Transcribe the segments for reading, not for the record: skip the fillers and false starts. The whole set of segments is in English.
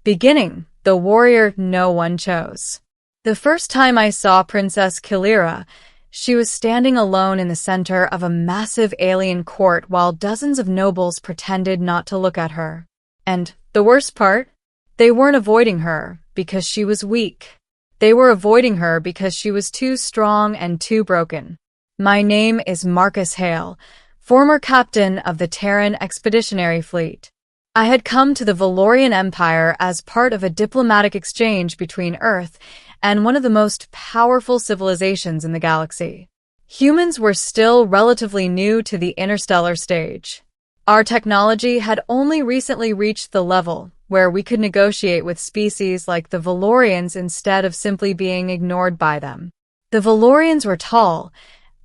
Beginning, the warrior no one chose. The first time I saw Princess Kilira, she was standing alone in the center of a massive alien court while dozens of nobles pretended not to look at her. And the worst part? They weren't avoiding her because she was weak. They were avoiding her because she was too strong and too broken. My name is Marcus Hale, former captain of the Terran Expeditionary Fleet. I had come to the Valorian Empire as part of a diplomatic exchange between Earth and one of the most powerful civilizations in the galaxy. Humans were still relatively new to the interstellar stage. Our technology had only recently reached the level where we could negotiate with species like the Valorians instead of simply being ignored by them. The Valorians were tall,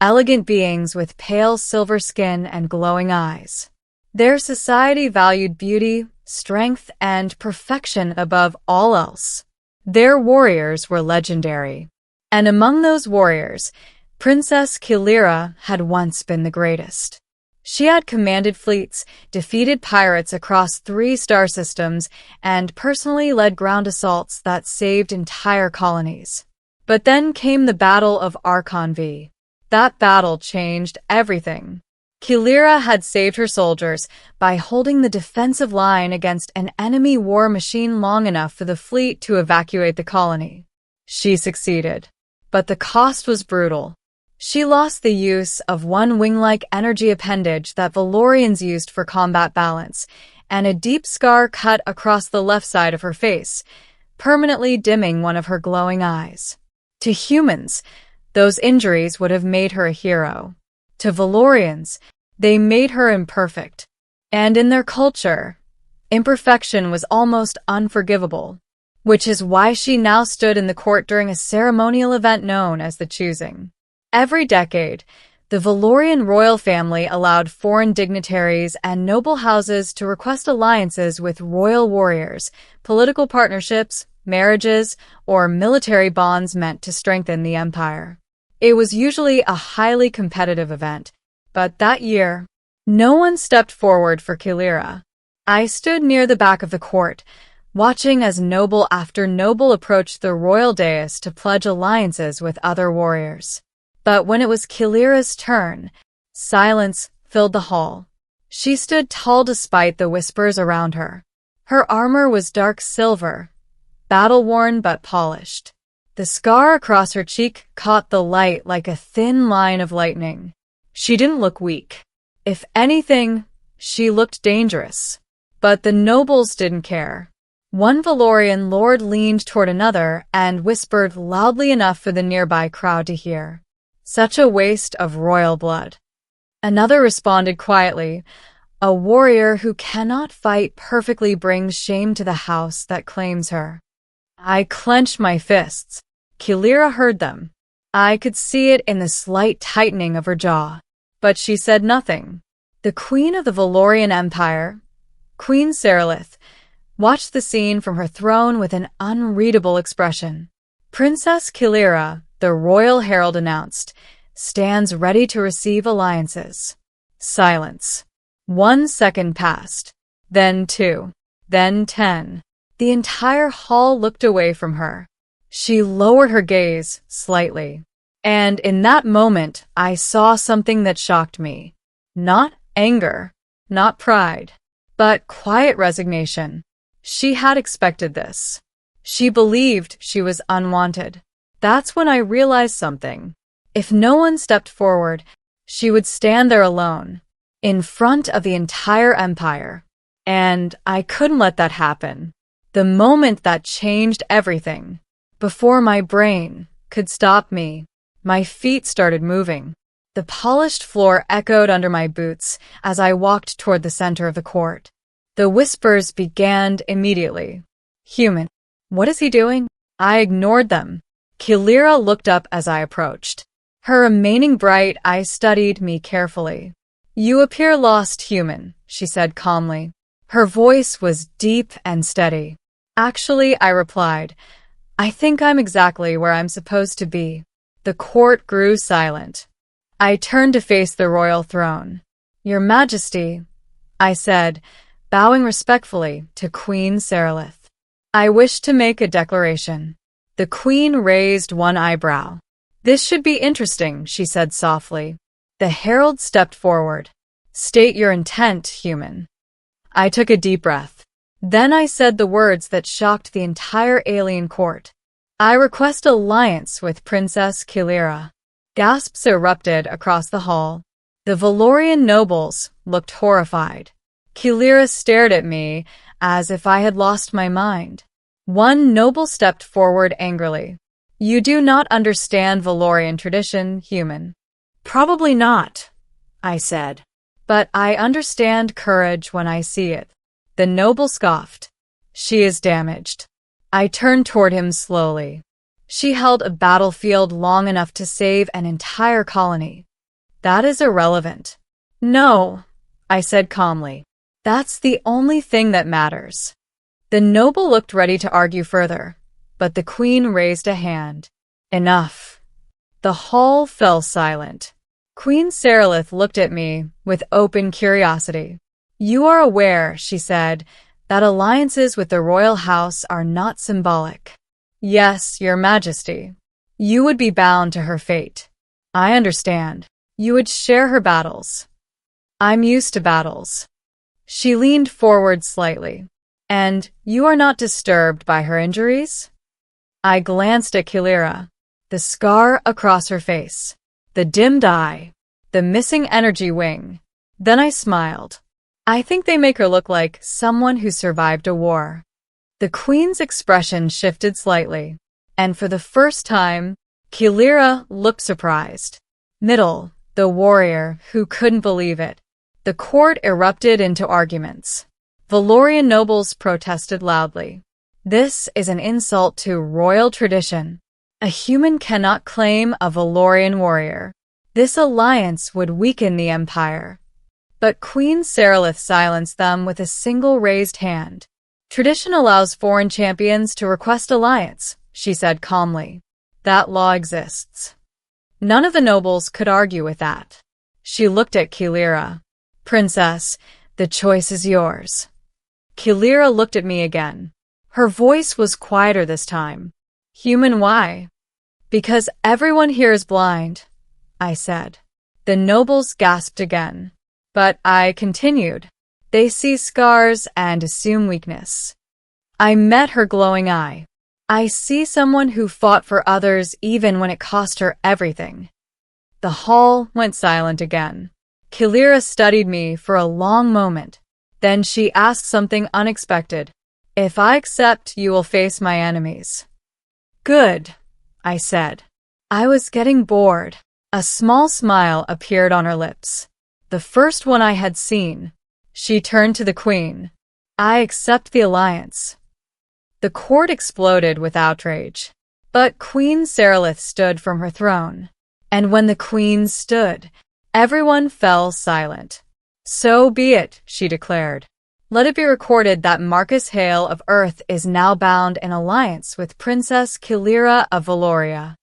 elegant beings with pale silver skin and glowing eyes. Their society valued beauty, strength, and perfection above all else. Their warriors were legendary. And among those warriors, Princess Kilira had once been the greatest. She had commanded fleets, defeated pirates across 3 star systems, and personally led ground assaults that saved entire colonies. But then came the Battle of Archon V. That battle changed everything. Kilira had saved her soldiers by holding the defensive line against an enemy war machine long enough for the fleet to evacuate the colony. She succeeded, but the cost was brutal. She lost the use of one wing-like energy appendage that Valorians used for combat balance, and a deep scar cut across the left side of her face, permanently dimming one of her glowing eyes. To humans, those injuries would have made her a hero. To Valorians, they made her imperfect. And in their culture, imperfection was almost unforgivable, which is why she now stood in the court during a ceremonial event known as the Choosing. Every decade, the Valorian royal family allowed foreign dignitaries and noble houses to request alliances with royal warriors, political partnerships, marriages, or military bonds meant to strengthen the empire. It was usually a highly competitive event, but that year, no one stepped forward for Kilira. I stood near the back of the court, watching as noble after noble approached the royal dais to pledge alliances with other warriors. But when it was Kilira's turn, silence filled the hall. She stood tall despite the whispers around her. Her armor was dark silver, battle-worn but polished. The scar across her cheek caught the light like a thin line of lightning. She didn't look weak. If anything, she looked dangerous. But the nobles didn't care. One Valorian lord leaned toward another and whispered loudly enough for the nearby crowd to hear. Such a waste of royal blood. Another responded quietly, a warrior who cannot fight perfectly brings shame to the house that claims her. I clenched my fists. Kilira heard them. I could see it in the slight tightening of her jaw. But she said nothing. The queen of the Valorian Empire, Queen Saralith, watched the scene from her throne with an unreadable expression. Princess Kilira, the royal herald announced, stands ready to receive alliances. Silence. 1 second passed. Then 2. Then 10. The entire hall looked away from her. She lowered her gaze slightly. And in that moment, I saw something that shocked me. Not anger, not pride, but quiet resignation. She had expected this. She believed she was unwanted. That's when I realized something. If no one stepped forward, she would stand there alone, in front of the entire empire. And I couldn't let that happen. The moment that changed everything. Before my brain could stop me, my feet started moving. The polished floor echoed under my boots as I walked toward the center of the court. The whispers began immediately. Human. What is he doing? I ignored them. Kilira looked up as I approached. Her remaining bright eyes studied me carefully. You appear lost, human, she said calmly. Her voice was deep and steady. Actually, I replied, I think I'm exactly where I'm supposed to be. The court grew silent. I turned to face the royal throne. Your Majesty, I said, bowing respectfully to Queen Saralith. I wish to make a declaration. The queen raised one eyebrow. This should be interesting, she said softly. The herald stepped forward. State your intent, human. I took a deep breath. Then I said the words that shocked the entire AlienCourt. I request alliance with Princess Kilira. Gasps erupted across the hall. The Valorian nobles looked horrified. Kilira stared at me as if I had lost my mind. One noble stepped forward angrily. You do not understand Valorian tradition, human. Probably not, I said. But I understand courage when I see it. The noble scoffed. She is damaged. I turned toward him slowly. She held a battlefield long enough to save an entire colony. That is irrelevant. No, I said calmly. That's the only thing that matters. The noble looked ready to argue further, but the queen raised a hand. Enough. The hall fell silent. Queen Saralith looked at me with open curiosity. You are aware, she said, that alliances with the royal house are not symbolic. Yes, your majesty. You would be bound to her fate. I understand. You would share her battles. I'm used to battles. She leaned forward slightly. And you are not disturbed by her injuries? I glanced at Kilira. The scar across her face. The dimmed eye. The missing energy wing. Then I smiled. I think they make her look like someone who survived a war. The queen's expression shifted slightly, and for the first time, Kilira looked surprised. Middle, the warrior, who couldn't believe it. The court erupted into arguments. Valorian nobles protested loudly. This is an insult to royal tradition. A human cannot claim a Valorian warrior. This alliance would weaken the empire. But Queen Saralith silenced them with a single raised hand. Tradition allows foreign champions to request alliance, she said calmly. That law exists. None of the nobles could argue with that. She looked at Kilira. Princess, the choice is yours. Kilira looked at me again. Her voice was quieter this time. Human, why? Because everyone here is blind, I said. The nobles gasped again. But I continued. They see scars and assume weakness. I met her glowing eye. I see someone who fought for others even when it cost her everything. The hall went silent again. Kilira studied me for a long moment. Then she asked something unexpected. If I accept, you will face my enemies. Good, I said. I was getting bored. A small smile appeared on her lips. The first one I had seen. She turned to the queen. I accept the alliance. The court exploded with outrage. But Queen Saralith stood from her throne. And when the queen stood, everyone fell silent. So be it, she declared. Let it be recorded that Marcus Hale of Earth is now bound in alliance with Princess Kilira of Valoria.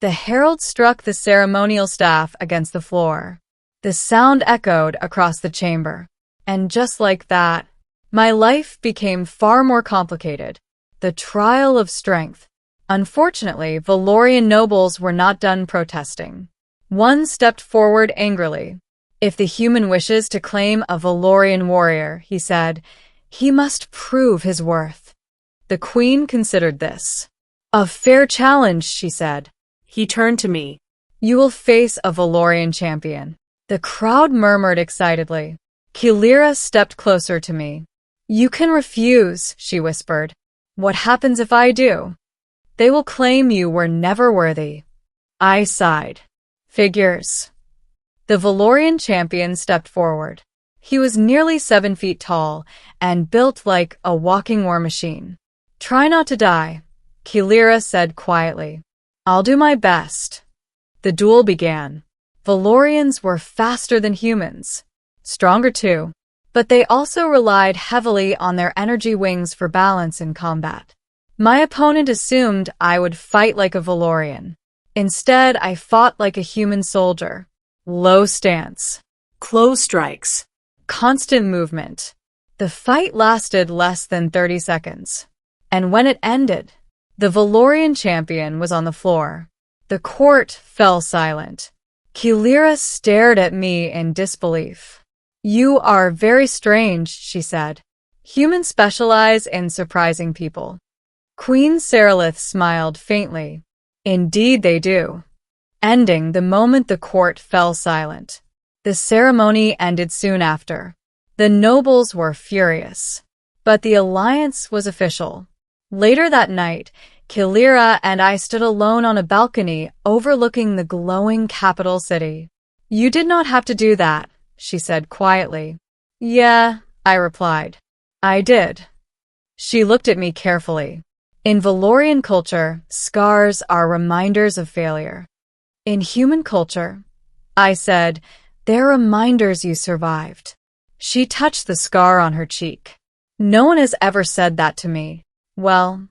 The herald struck the ceremonial staff against the floor. The sound echoed across the chamber. And just like that, my life became far more complicated. The trial of strength. Unfortunately, Valorian nobles were not done protesting. One stepped forward angrily. If the human wishes to claim a Valorian warrior, he said, he must prove his worth. The queen considered this. A fair challenge, she said. He turned to me. You will face a Valorian champion. The crowd murmured excitedly. Kilira stepped closer to me. You can refuse, she whispered. What happens if I do? They will claim you were never worthy. I sighed. Figures. The Valorian champion stepped forward. He was nearly 7 feet tall and built like a walking war machine. Try not to die, Kilira said quietly. I'll do my best. The duel began. Valorians were faster than humans. Stronger too. But they also relied heavily on their energy wings for balance in combat. My opponent assumed I would fight like a Valorian. Instead, I fought like a human soldier. Low stance. Close strikes. Constant movement. The fight lasted less than 30 seconds. And when it ended, the Valorian champion was on the floor. The court fell silent. Kilira stared at me in disbelief. "You are very strange," she said. "Humans specialize in surprising people." Queen Saralith smiled faintly. "Indeed they do." Ending the moment the court fell silent. The ceremony ended soon after. The nobles were furious. But the alliance was official. Later that night, Kilira and I stood alone on a balcony overlooking the glowing capital city. "You did not have to do that," she said quietly. "Yeah," I replied. "I did." She looked at me carefully. "In Valorian culture, scars are reminders of failure. In human culture," I said, "they're reminders you survived." She touched the scar on her cheek. "No one has ever said that to me." "Well,"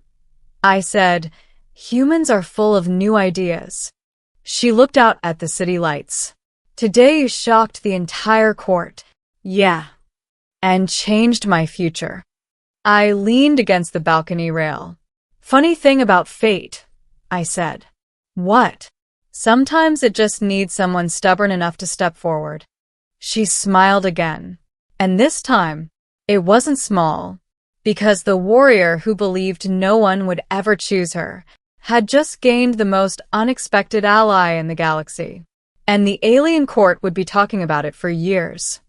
I said, "humans are full of new ideas." She looked out at the city lights. "Today you shocked the entire court." "Yeah." "And changed my future." I leaned against the balcony rail. "Funny thing about fate," I said. "What?" "Sometimes it just needs someone stubborn enough to step forward." She smiled again. And this time, it wasn't small, because the warrior who believed no one would ever choose her had just gained the most unexpected ally in the galaxy. And the AlienCourt would be talking about it for years.